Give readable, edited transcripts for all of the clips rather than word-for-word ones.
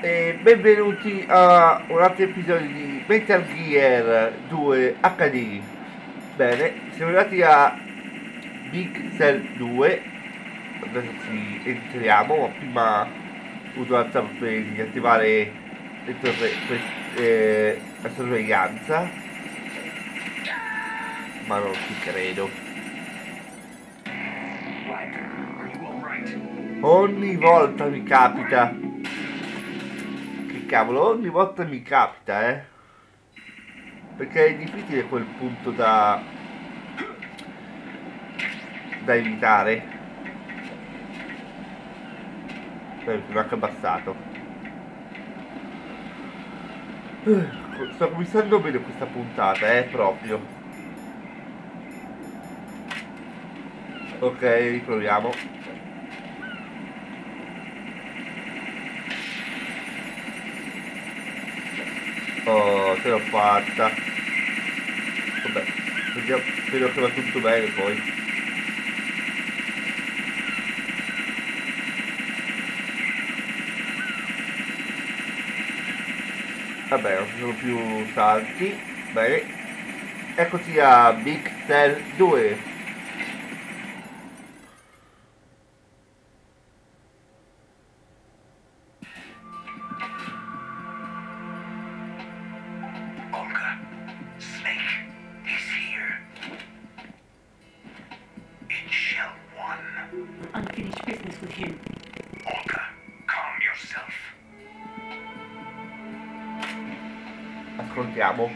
E benvenuti a un altro episodio di Metal Gear 2 HD. Bene, siamo arrivati a Big Cell 2. Adesso ci entriamo, ma prima uso la tab per attivare la sorveglianza. Ma non ci credo. Ogni volta mi capita. Che cavolo, ogni volta mi capita, perché è difficile quel punto da evitare. Sono anche abbassato. Sto cominciando bene questa puntata, proprio. Ok, riproviamo. Oh, ce l'ho fatta. Vabbè, vediamo, spero che va tutto bene poi. Vabbè, non ci sono più salti. Bene. Eccoci a Big Cell 2. Olga, Snake, he's here. In Shell 1. Unfinished business with him. Olga, calm yourself. Ascoltiamo.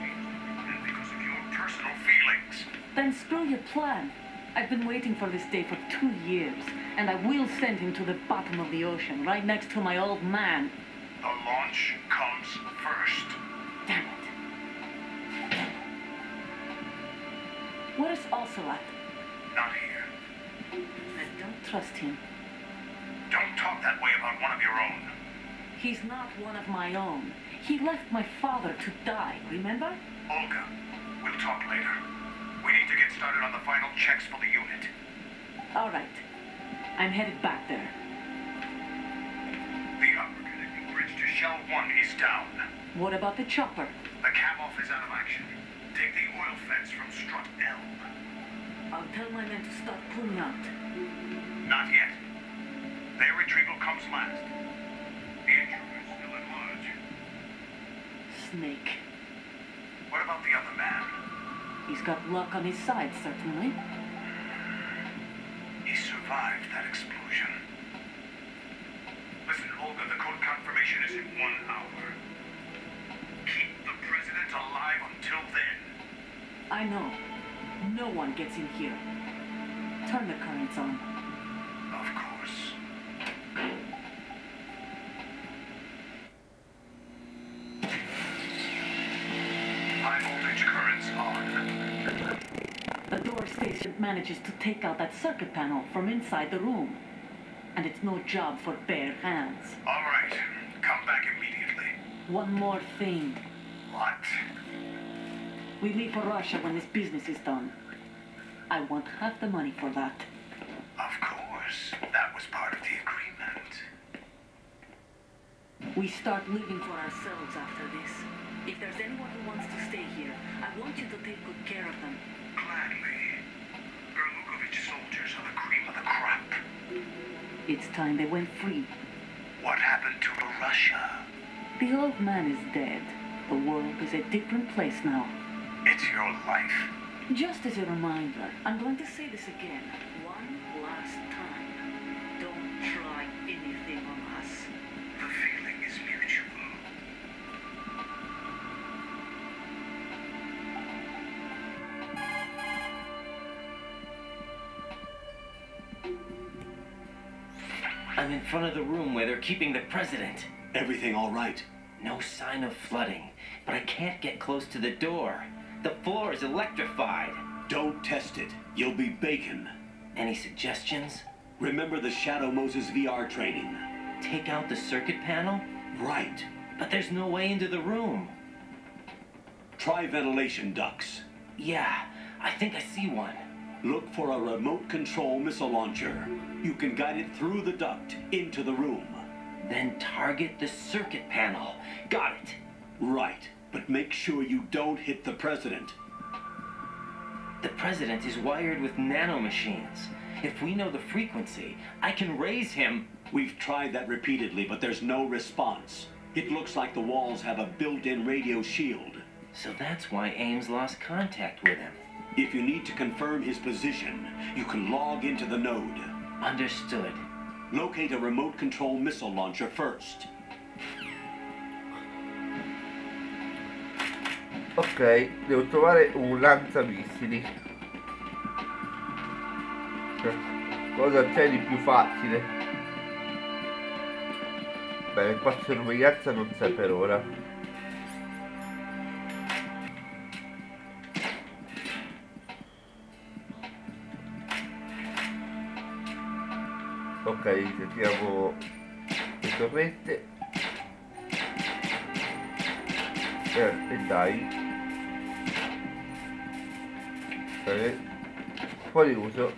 Because of your personal feelings. Then screw your plan. I've been waiting for this day for 2 years, and I will send him to the bottom of the ocean, right next to my old man. The launch comes first. Damn it. Where is Ocelot? Not here. I don't trust him. Don't talk that way about one of your own. He's not one of my own. He left my father to die, remember? Olga, we'll talk later. We need to get started on the final checks for the unit. All right. I'm headed back there. The upper connecting bridge to Shell 1 is down. What about the chopper? The cab-off is out of action. Take the oil fence from strut L. I'll tell my men to start pulling out. Not yet. Their retrieval comes last. The intruder is still at large. Snake. What about the other man? He's got luck on his side, certainly. He survived that explosion. Listen, Olga, the code confirmation is in 1 hour. Keep the president alive until then. I know. No one gets in here. Turn the currents on. Of course. High voltage currents on. The door station manages to take out that circuit panel from inside the room. And it's no job for bare hands. All right. Come back immediately. One more thing. What? We leave for Russia when this business is done. I want half the money for that. Of course. That was part of the agreement. We start living for ourselves after this. If there's anyone who wants to stay here, I want you to take good care of them. Gladly. Berlukovich soldiers are the cream of the crop. It's time they went free. What happened to Russia? The old man is dead. The world is a different place now. It's your life. Just as a reminder, I'm going to say this again. One last time. Don't try anything on us. The feeling is mutual. I'm in front of the room where they're keeping the president. Everything all right? No sign of flooding, but I can't get close to the door. The floor is electrified. Don't test it. You'll be bacon. Any suggestions? Remember the Shadow Moses VR training? Take out the circuit panel? Right. But there's no way into the room. Try ventilation ducts. Yeah, I think I see one. Look for a remote control missile launcher. You can guide it through the duct into the room. Then target the circuit panel. Got it. Right, but make sure you don't hit the president. The president is wired with nanomachines. If we know the frequency, I can raise him. We've tried that repeatedly, but there's no response. It looks like the walls have a built-in radio shield. So that's why Ames lost contact with him. If you need to confirm his position, you can log into the node. Understood. Locate a remote control missile launcher first. Ok, devo trovare un lanciamissili. Cosa c'è di più facile? Bene, qua sorveglianza non c'è per ora. Ok, sentiamo le torrette. E dai. Fuori uso.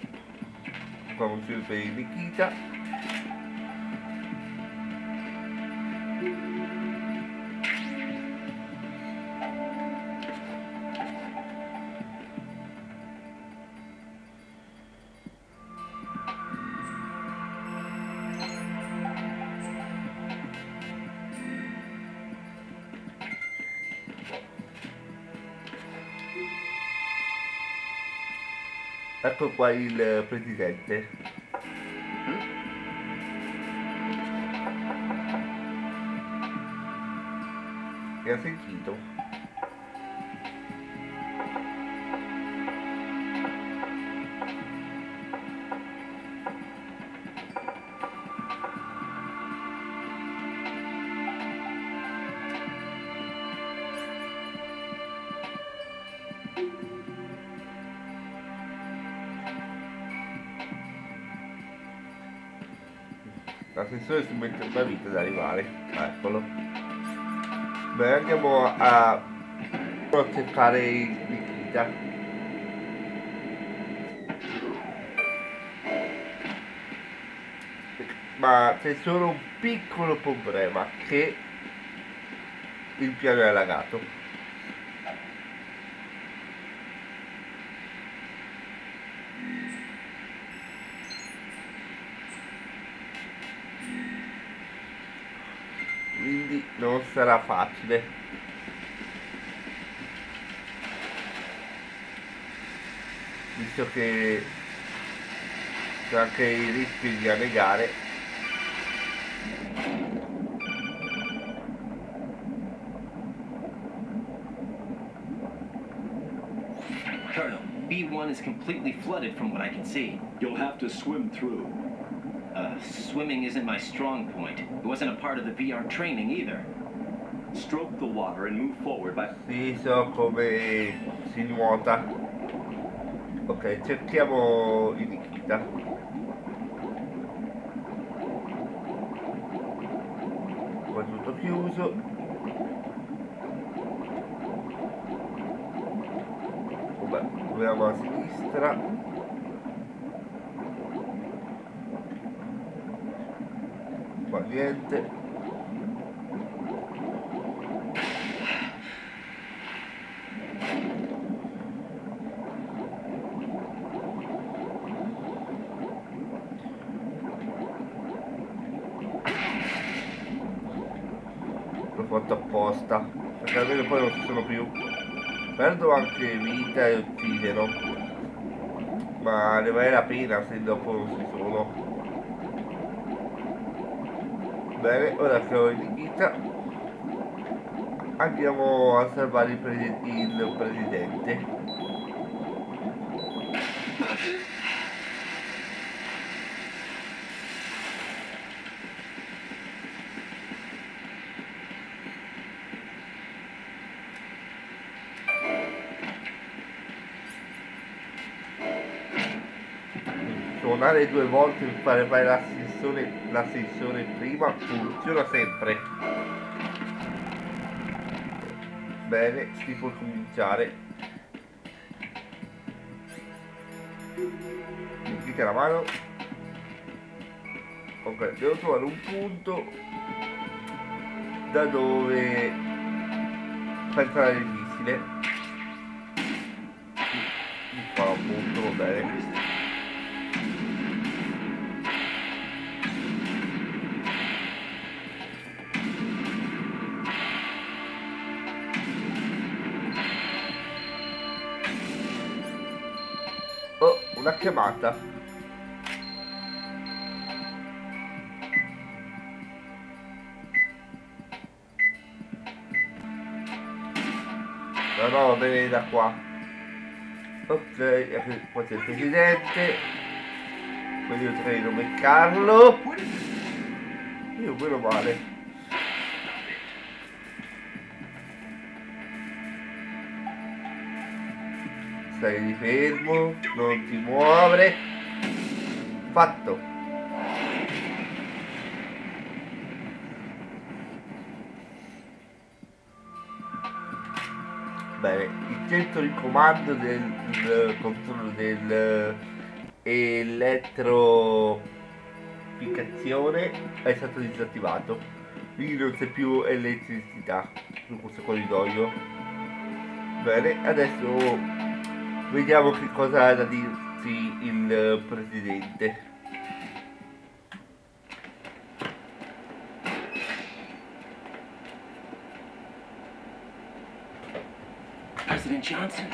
Qua un giro per Nikita. Ecco qua il presidente. Mi ha sentito? L'ascensore si mette una vita ad arrivare. Eccolo. Beh, andiamo a cercare il Nikita. Ma c'è solo un piccolo problema, che il piano è allagato. Quindi non sarà facile. Visto che c'è anche il rischio di annegare. Colonel, B1 is completely flooded from what I can see. You'll have to swim through. Swimming isn't my strong point. It wasn't a part of the VR training either. Stroke the water and move forward by... Sì, so come si nuota. Ok, cerchiamo il Nikita. Qua è tutto chiuso. Vabbè, proviamo a sinistra. Qua niente. L'ho fatto apposta, perché almeno poi non ci sono più. Perdo anche vita e ossigeno, ma ne vale la pena se dopo non ci sono. Bene, ora che ho il vita andiamo a salvare il presidente. Suonare 2 volte per fare l'ascensore prima funziona sempre. Bene, si può cominciare. Mettete la mano. Ok, devo trovare un punto da dove far entrare il missile. Qua un punto, va bene. Oh, una chiamata. No, no, va bene da qua. Ok, poi c'è il presidente. Quello io direi il nome è Carlo. Io quello male. Stai fermo, non ti muovere. Fatto. Bene, il centro di comando del controllo dell'elettrificazione è stato disattivato, quindi non c'è più elettricità su questo corridoio. Bene, adesso vediamo che cosa ha da dirci il presidente. President Johnson,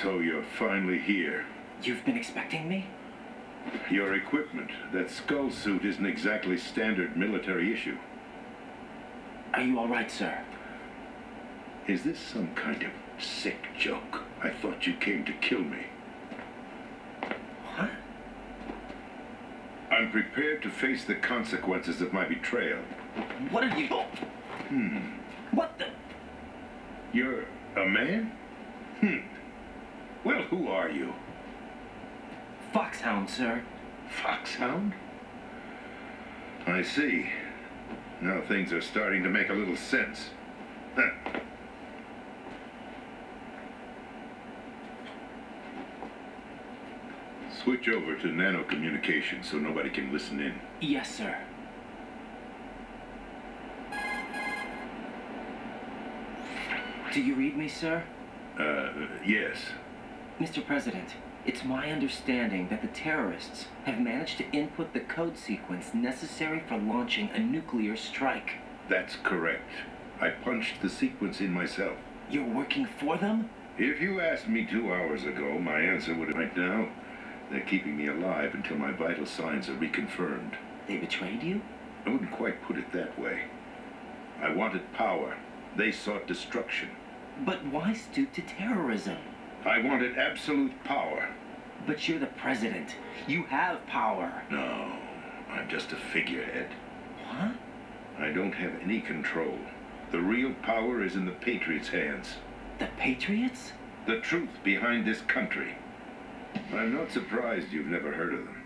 So you're finally here. you've been expecting me? Your equipment, that skull suit, isn't exactly standard military issue. Are you all right, sir? Is this some kind of sick joke? I thought you came to kill me. What? I'm prepared to face the consequences of my betrayal. What are you... What the... You're a man? Well, who are you? Foxhound, sir. Foxhound? I see. Now things are starting to make a little sense. Huh. Switch over to nano communication so nobody can listen in. Yes, sir. Do you read me, sir? Yes. Mr. President, it's my understanding that the terrorists have managed to input the code sequence necessary for launching a nuclear strike. That's correct. I punched the sequence in myself. You're working for them? If you asked me 2 hours ago, my answer would have been right now. They're keeping me alive until my vital signs are reconfirmed. They betrayed you? I wouldn't quite put it that way. I wanted power. They sought destruction. But why stoop to terrorism? I wanted absolute power. But you're the president. You have power. No, I'm just a figurehead. What? I don't have any control. The real power is in the Patriots' hands. The Patriots? The truth behind this country. I'm not surprised you've never heard of them.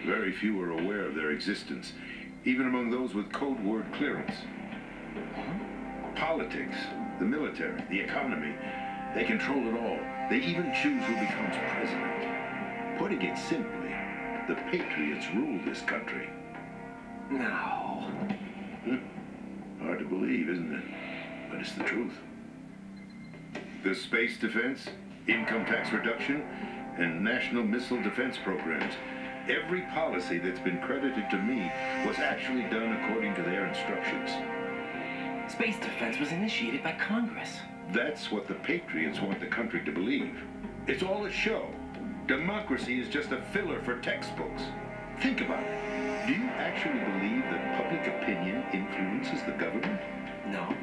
Very few are aware of their existence, even among those with code word clearance. Politics, the military, the economy, they control it all. They even choose who becomes president. Putting it simply, the Patriots rule this country. No. Hard to believe, isn't it? But it's the truth. The space defense, income tax reduction, and national missile defense programs. Every policy that's been credited to me was actually done according to their instructions. Space defense was initiated by Congress. That's what the Patriots want the country to believe. It's all a show. Democracy is just a filler for textbooks. Think about it. Do you actually believe that public opinion influences the government? No.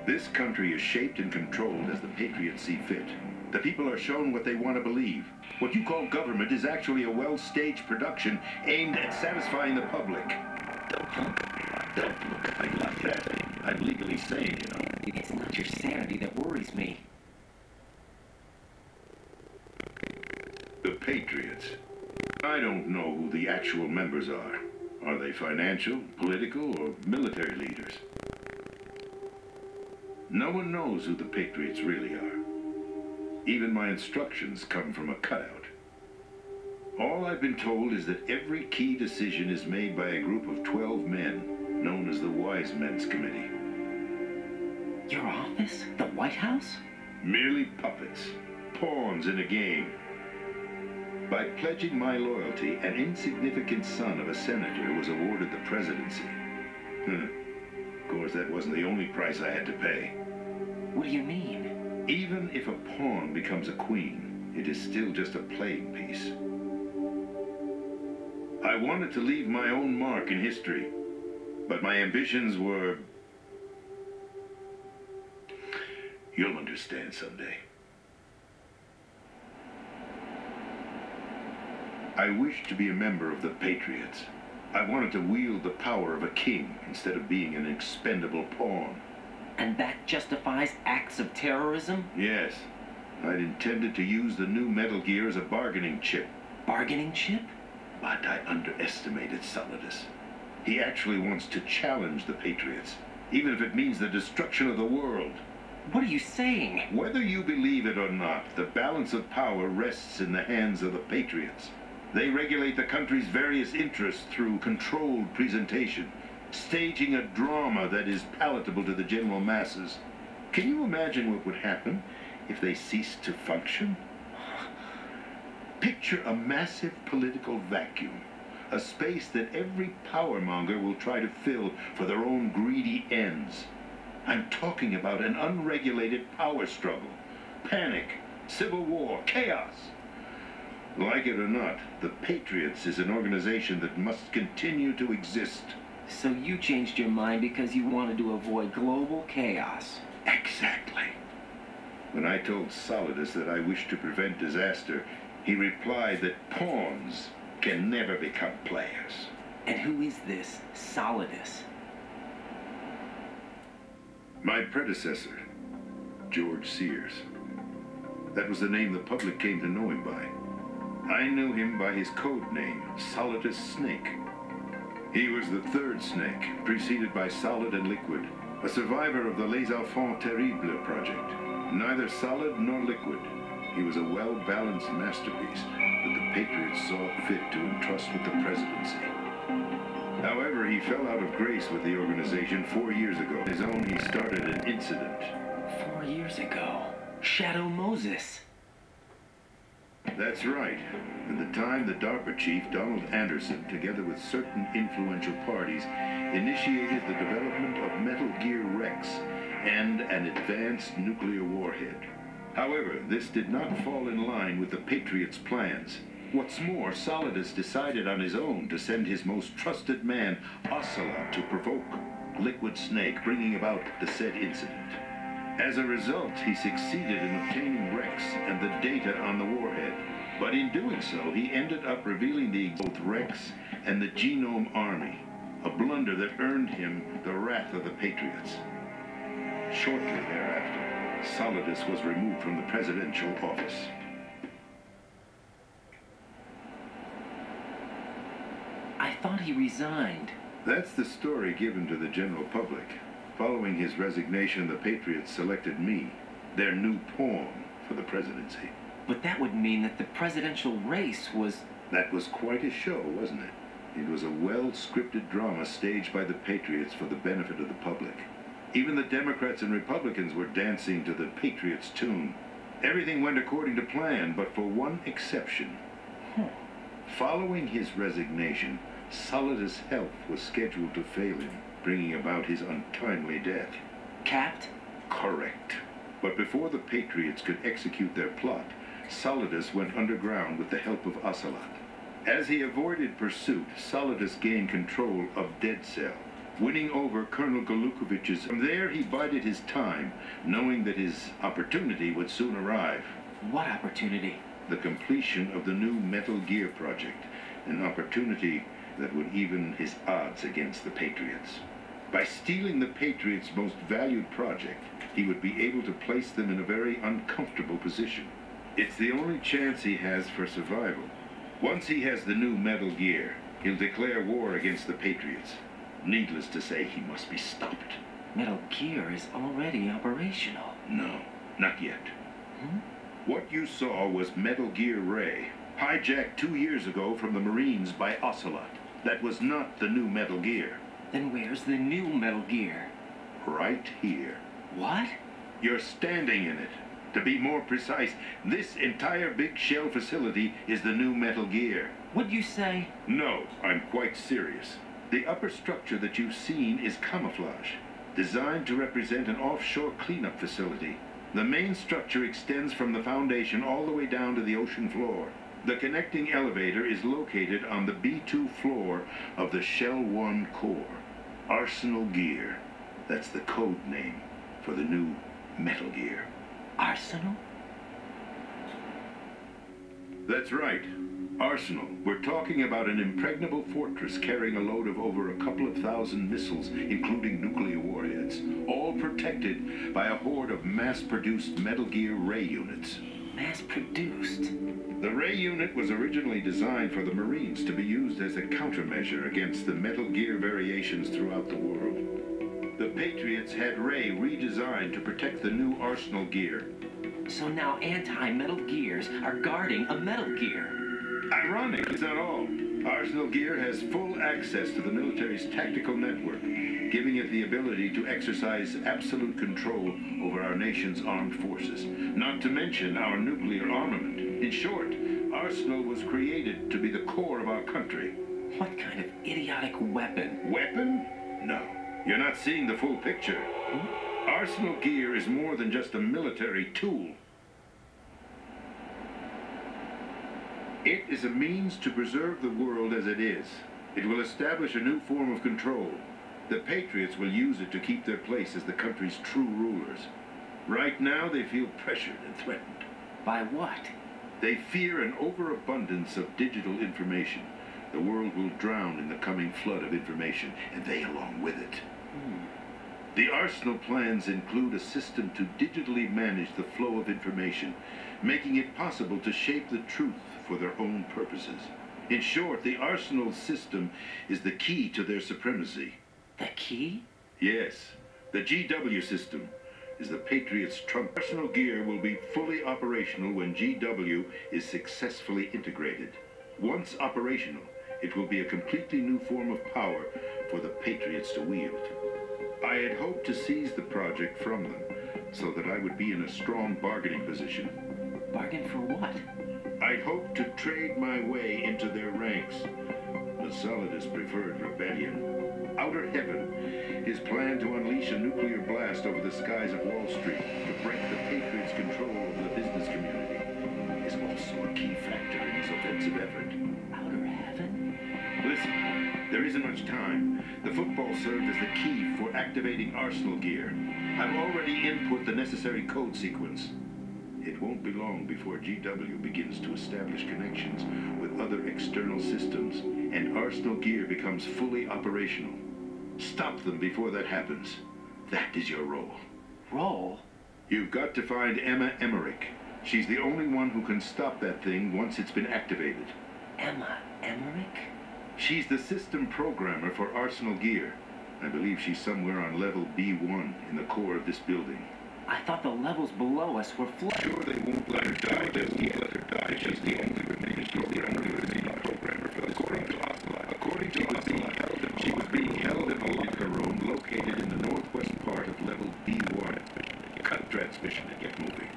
This country is shaped and controlled as the Patriots see fit. The people are shown what they want to believe. What you call government is actually a well-staged production aimed at satisfying the public. Don't look at me like that. I'm legally sane, you know. It's not your sanity that worries me. The Patriots. I don't know who the actual members are. Are they financial, political, or military leaders? No one knows who the Patriots really are. Even my instructions come from a cutout. All I've been told is that every key decision is made by a group of 12 men, known as the Wise Men's Committee. Your office? The White House? Merely puppets, pawns in a game. By pledging my loyalty, an insignificant son of a senator was awarded the presidency. Of course, that wasn't the only price I had to pay. What do you mean? Even if a pawn becomes a queen, it is still just a playing piece. I wanted to leave my own mark in history, but my ambitions were... You'll understand someday. I wished to be a member of the Patriots. I wanted to wield the power of a king instead of being an expendable pawn. And that justifies acts of terrorism? Yes, I'd intended to use the new Metal Gear as a bargaining chip. Bargaining chip? But I underestimated Solidus. He actually wants to challenge the Patriots, even if it means the destruction of the world. What are you saying? Whether you believe it or not, the balance of power rests in the hands of the Patriots. They regulate the country's various interests through controlled presentation, staging a drama that is palatable to the general masses. Can you imagine what would happen if they ceased to function? Picture a massive political vacuum, a space that every powermonger will try to fill for their own greedy ends. I'm talking about an unregulated power struggle, panic, civil war, chaos. Like it or not, the Patriots is an organization that must continue to exist. So you changed your mind because you wanted to avoid global chaos. Exactly. When I told Solidus that I wished to prevent disaster, he replied that pawns can never become players. And who is this Solidus? My predecessor, George Sears. That was the name the public came to know him by. I knew him by his code name, Solidus Snake. He was the third Snake, preceded by Solid and Liquid, a survivor of the Les Enfants Terribles project. Neither solid nor liquid, he was a well-balanced masterpiece that the Patriots saw fit to entrust with the presidency. However, he fell out of grace with the organization 4 years ago. On his own, he started an incident. 4 years ago. Shadow Moses. That's right. At the time, the DARPA chief, Donald Anderson, together with certain influential parties, initiated the development of Metal Gear Rex and an advanced nuclear warhead. However, this did not fall in line with the Patriots' plans. What's more, Solidus decided on his own to send his most trusted man, Ocelot, to provoke Liquid Snake, bringing about the said incident. As a result, he succeeded in obtaining Rex and the data on the warhead. But in doing so, he ended up revealing both Rex and the Genome Army, a blunder that earned him the wrath of the Patriots. Shortly thereafter, Solidus was removed from the presidential office. I thought he resigned. That's the story given to the general public. Following his resignation, the Patriots selected me, their new pawn, for the presidency. But that would mean that the presidential race was... That was quite a show, wasn't it? It was a well-scripted drama staged by the Patriots for the benefit of the public. Even the Democrats and Republicans were dancing to the Patriots' tune. Everything went according to plan, but for one exception. Following his resignation, Solidus' health was scheduled to fail him, bringing about his untimely death. Capped? Correct. But before the Patriots could execute their plot, Solidus went underground with the help of Ocelot. As he avoided pursuit, Solidus gained control of Dead Cell, winning over Colonel Golukovich's. From there, he bided his time, knowing that his opportunity would soon arrive. What opportunity? The completion of the new Metal Gear project, an opportunity that would even his odds against the Patriots. By stealing the Patriots' most valued project, he would be able to place them in a very uncomfortable position. It's the only chance he has for survival. Once he has the new Metal Gear, he'll declare war against the Patriots. Needless to say, he must be stopped. Metal Gear is already operational. No, not yet. What you saw was Metal Gear Ray, Hijacked 2 years ago from the Marines by Ocelot. That was not the new Metal Gear. Then where's the new Metal Gear? Right here. What? You're standing in it. To be more precise, this entire big shell facility is the new Metal Gear. What'd you say? No, I'm quite serious. The upper structure that you've seen is camouflage, designed to represent an offshore cleanup facility. The main structure extends from the foundation all the way down to the ocean floor. The connecting elevator is located on the B2 floor of the Shell 1 core. Arsenal Gear. That's the code name for the new Metal Gear. Arsenal? That's right. Arsenal. We're talking about an impregnable fortress carrying a load of over a couple of thousand missiles, including nuclear warheads, all protected by a horde of mass-produced Metal Gear Ray units. Mass-produced? The Ray unit was originally designed for the Marines to be used as a countermeasure against the Metal Gear variations throughout the world. The Patriots had Ray redesigned to protect the new Arsenal Gear. So now anti-Metal Gears are guarding a Metal Gear. Ironic, is that all? Arsenal Gear has full access to the military's tactical network, giving it the ability to exercise absolute control over our nation's armed forces, not to mention our nuclear armament. In short, Arsenal was created to be the core of our country. What kind of idiotic weapon? Weapon? No. You're not seeing the full picture. Arsenal Gear is more than just a military tool. It is a means to preserve the world as it is. It will establish a new form of control. The Patriots will use it to keep their place as the country's true rulers. Right now, they feel pressured and threatened. By what? They fear an overabundance of digital information. The world will drown in the coming flood of information, and they along with it. The Arsenal plans include a system to digitally manage the flow of information, making it possible to shape the truth for their own purposes. In short, the Arsenal system is the key to their supremacy. The key? Yes, the GW system is the Patriots' trump. Arsenal Gear will be fully operational when GW is successfully integrated. Once operational, it will be a completely new form of power for the Patriots to wield. I had hoped to seize the project from them, so that I would be in a strong bargaining position. Bargain for what? I'd hoped to trade my way into their ranks. The Solidus preferred rebellion. Outer Heaven, his plan to unleash a nuclear blast over the skies of Wall Street to break the Patriots' control over the business community, is also a key factor in his offensive effort. Outer Heaven? Listen, there isn't much time. The football served as the key for activating Arsenal Gear. I've already input the necessary code sequence. It won't be long before GW begins to establish connections with other external systems, and Arsenal Gear becomes fully operational. Stop them before that happens. That is your role. Role? You've got to find Emma Emmerich. She's the only one who can stop that thing once it's been activated. Emma Emmerich? She's the system programmer for Arsenal Gear. I believe she's somewhere on level B1 in the core of this building. I thought the levels below us were Sure, they won't let her die. They won't let her die. She's the only remaining programmer for the according to Ocelot. According to Ocelot, she was being held in a locker room located in the northwest part of level B1. Cut transmission and get moving.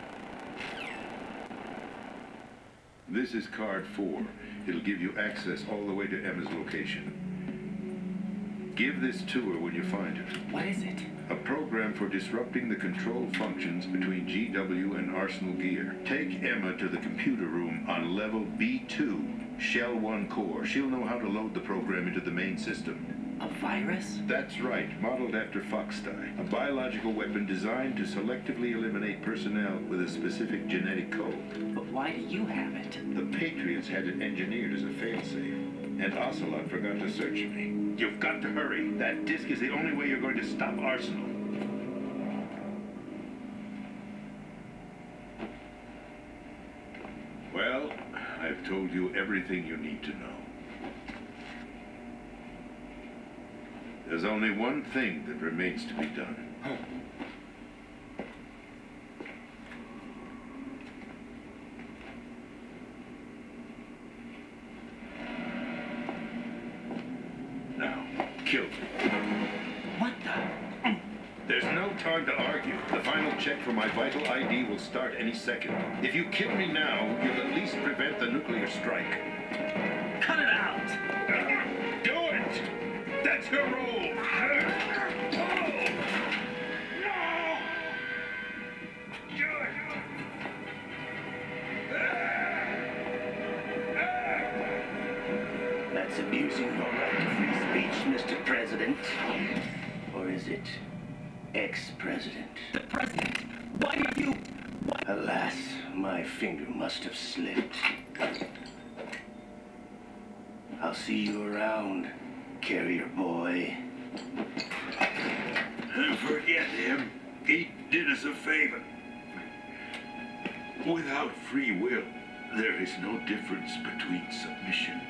This is card 4. It'll give you access all the way to Emma's location. Give this to her when you find her. What is it? A program for disrupting the control functions between GW and Arsenal Gear. Take Emma to the computer room on level B2, Shell 1 core. She'll know how to load the program into the main system. A virus? That's right, modeled after Foxdie. A biological weapon designed to selectively eliminate personnel with a specific genetic code. But why do you have it? The Patriots had it engineered as a failsafe, and Ocelot forgot to search me. You've got to hurry. That disk is the only way you're going to stop Arsenal. Well, I've told you everything you need to know. There's only one thing that remains to be done. What the? There's no time to argue. The final check for my vital ID will start any second. If you kill me now, you'll at least prevent the nuclear strike. Cut it out! Do it! That's your role! That's abusing your right to free speech, Mr. President. Or is it ex-president? The president? Why are you... Alas, my finger must have slipped. I'll see you around, carrier boy. Forget him. He did us a favor. Without free will, there is no difference between submission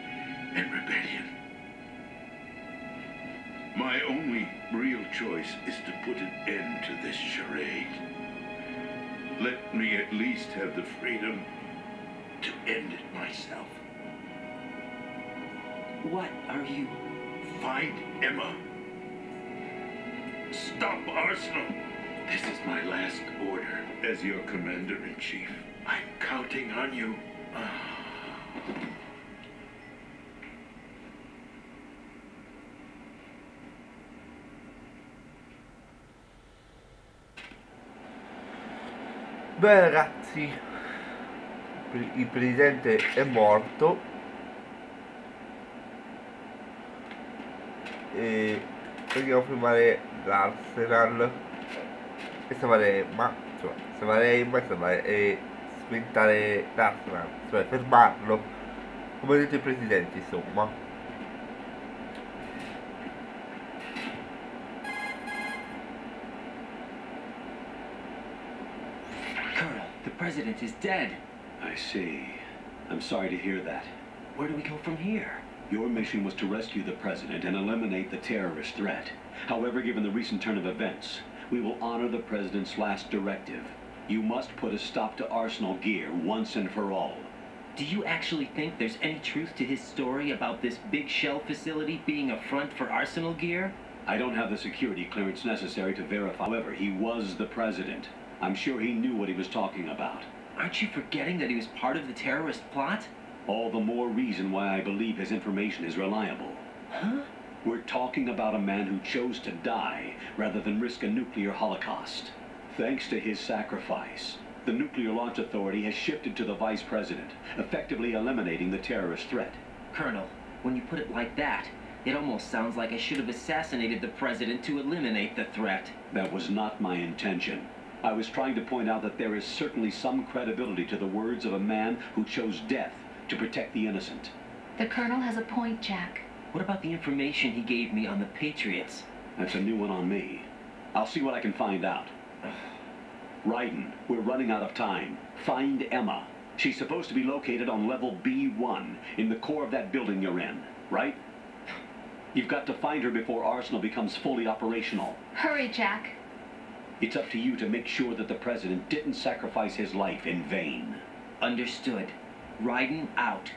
and rebellion. My only real choice is to put an end to this charade. Let me at least have the freedom to end it myself. What are you... Find Emma. Stop Arsenal. This is my last order as your commander-in-chief. I'm counting on you. Beh ragazzi, il presidente è morto e dobbiamo fermare l'Arsenal e salvare Emma, insomma, salvare Emma e sventare l'Arsenal, cioè fermarlo, come ha detto il presidente, insomma. Colonel, the president is dead. I see. I'm sorry to hear that. Where do we go from here? Your mission was to rescue the president and eliminate the terrorist threat. However, given the recent turn of events, we will honor the president's last directive. You must put a stop to Arsenal Gear once and for all. Do you actually think there's any truth to his story about this big shell facility being a front for Arsenal Gear? I don't have the security clearance necessary to verify. However, he was the president. I'm sure he knew what he was talking about. Aren't you forgetting that he was part of the terrorist plot? All the more reason why I believe his information is reliable. Huh? We're talking about a man who chose to die rather than risk a nuclear holocaust. Thanks to his sacrifice, the Nuclear Launch Authority has shifted to the vice president, effectively eliminating the terrorist threat. Colonel, when you put it like that, it almost sounds like I should have assassinated the president to eliminate the threat. That was not my intention. I was trying to point out that there is certainly some credibility to the words of a man who chose death to protect the innocent. The Colonel has a point, Jack. What about the information he gave me on the Patriots? That's a new one on me. I'll see what I can find out. Raiden, we're running out of time. Find Emma. She's supposed to be located on level B1 in the core of that building you're in, right? You've got to find her before Arsenal becomes fully operational. Hurry, Jack. It's up to you to make sure that the president didn't sacrifice his life in vain. Understood. Raiden out.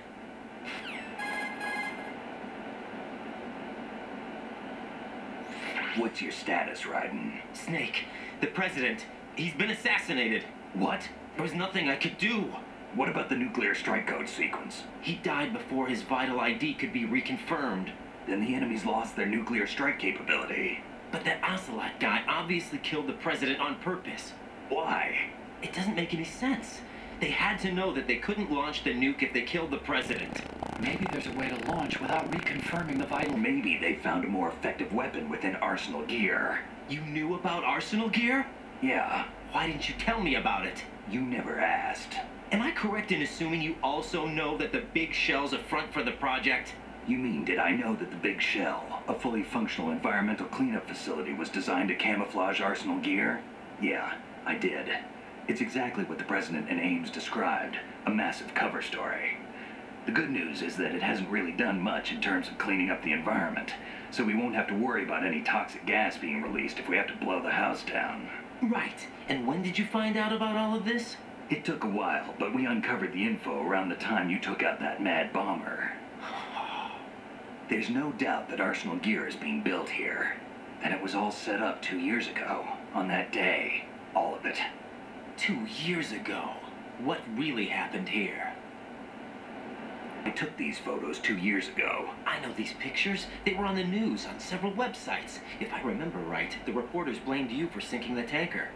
What's your status, Raiden? Snake, the president, he's been assassinated. What? There was nothing I could do. What about the nuclear strike code sequence? He died before his vital ID could be reconfirmed. Then the enemy's lost their nuclear strike capability. But that Ocelot guy obviously killed the president on purpose. Why? It doesn't make any sense. They had to know that they couldn't launch the nuke if they killed the president. Maybe there's a way to launch without reconfirming the vital... Maybe they found a more effective weapon within Arsenal Gear. You knew about Arsenal Gear? Yeah. Why didn't you tell me about it? You never asked. Am I correct in assuming you also know that the Big Shell's a front for the project? You mean, did I know that the Big Shell, a fully functional environmental cleanup facility, was designed to camouflage Arsenal Gear? Yeah, I did. It's exactly what the President and Ames described, a massive cover story. The good news is that it hasn't really done much in terms of cleaning up the environment, so we won't have to worry about any toxic gas being released if we have to blow the house down. Right. And when did you find out about all of this? It took a while, but we uncovered the info around the time you took out that mad bomber. There's no doubt that Arsenal gear is being built here. And it was all set up 2 years ago, on that day. All of it. 2 years ago? What really happened here? I took these photos 2 years ago. I know these pictures. They were on the news, on several websites. If I remember right, the reporters blamed you for sinking the tanker.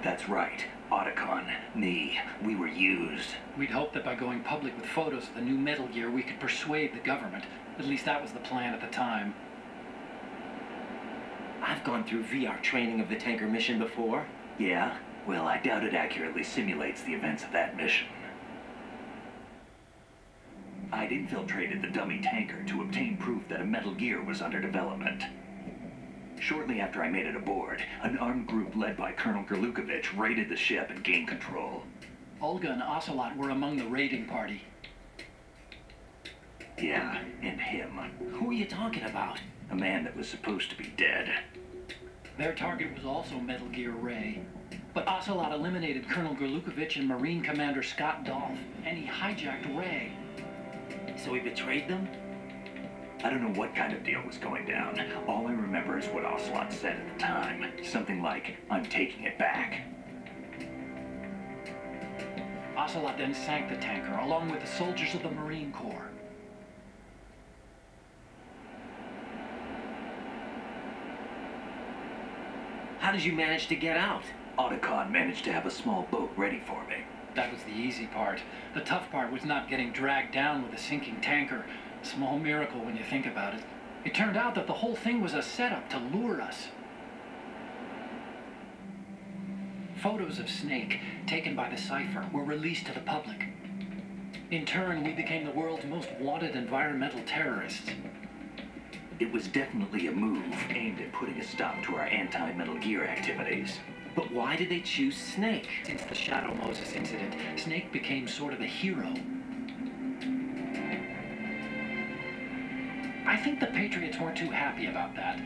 That's right. Otacon, me, we were used. We'd hoped that by going public with photos of the new Metal Gear, we could persuade the government. At least that was the plan at the time. I've gone through VR training of the tanker mission before. Yeah? Well, I doubt it accurately simulates the events of that mission. I'd infiltrated the dummy tanker to obtain proof that a Metal Gear was under development. Shortly after I made it aboard, an armed group led by Colonel Gerlukovich raided the ship and gained control. Olga and Ocelot were among the raiding party. Yeah, and him. Who are you talking about? A man that was supposed to be dead. Their target was also Metal Gear Ray. But Ocelot eliminated Colonel Gerlukovich and Marine Commander Scott Dolph, and he hijacked Ray. So he betrayed them? I don't know what kind of deal was going down. All I remember is what Ocelot said at the time. Something like, "I'm taking it back." Ocelot then sank the tanker, along with the soldiers of the Marine Corps. How did you manage to get out? Otacon managed to have a small boat ready for me. That was the easy part. The tough part was not getting dragged down with a sinking tanker. A small miracle when you think about it. It turned out that the whole thing was a setup to lure us. Photos of Snake, taken by the Cypher, were released to the public. In turn, we became the world's most wanted environmental terrorists. It was definitely a move aimed at putting a stop to our anti-Metal Gear activities. But why did they choose Snake? Since the Shadow Moses incident, Snake became sort of a hero. I think the Patriots weren't too happy about that.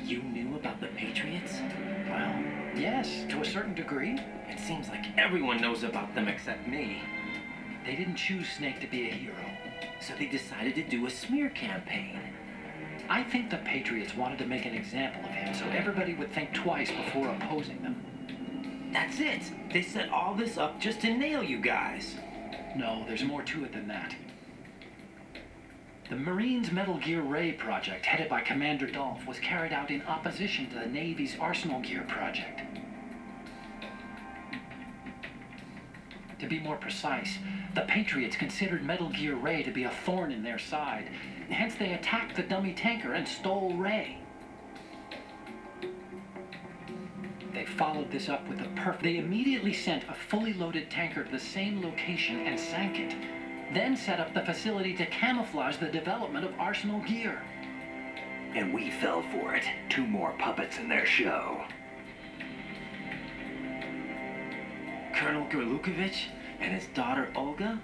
You knew about the Patriots? Well, yes, to a certain degree. It seems like everyone knows about them except me. They didn't choose Snake to be a hero. So they decided to do a smear campaign. I think the Patriots wanted to make an example of him so everybody would think twice before opposing them. That's it. They set all this up just to nail you guys. No, there's more to it than that. The Marines' Metal Gear Ray project, headed by Commander Dolph, was carried out in opposition to the Navy's Arsenal Gear project. To be more precise, the Patriots considered Metal Gear Ray to be a thorn in their side. Hence, they attacked the dummy tanker and stole Ray. They followed this up with They immediately sent a fully loaded tanker to the same location and sank it. Then set up the facility to camouflage the development of Arsenal Gear. And we fell for it. 2 more puppets in their show. Colonel Gerlukovich and his daughter Olga?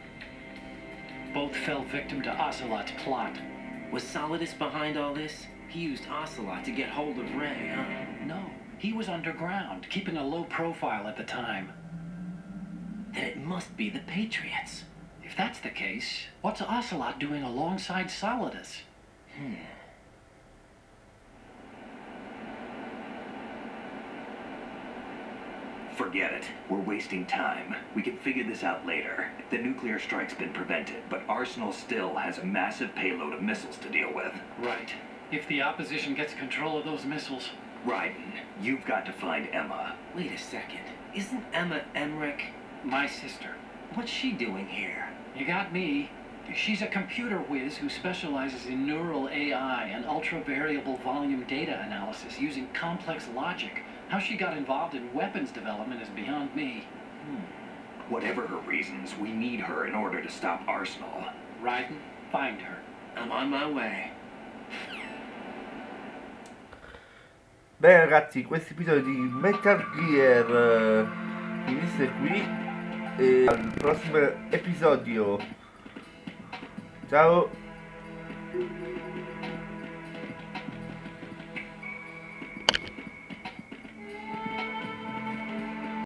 Both fell victim to Ocelot's plot. Was Solidus behind all this? He used Ocelot to get hold of Ray, huh? No, he was underground, keeping a low profile at the time. Then it must be the Patriots. If that's the case, what's Ocelot doing alongside Solidus? Forget it. We're wasting time. We can figure this out later. The nuclear strike's been prevented, but Arsenal still has a massive payload of missiles to deal with. Right. If the opposition gets control of those missiles... Raiden, you've got to find Emma. Wait a second. Isn't Emma Emmerich my sister? What's she doing here? You got me. She's a computer whiz who specializes in neural AI and ultra-variable volume data analysis using complex logic. How she got involved in weapons development is beyond me. Whatever her reasons, we need her in order to stop Arsenal. Raiden, find her. I'm on my way. Bene ragazzi, questo episodio di Metal Gear finisce qui e al prossimo episodio. Ciao.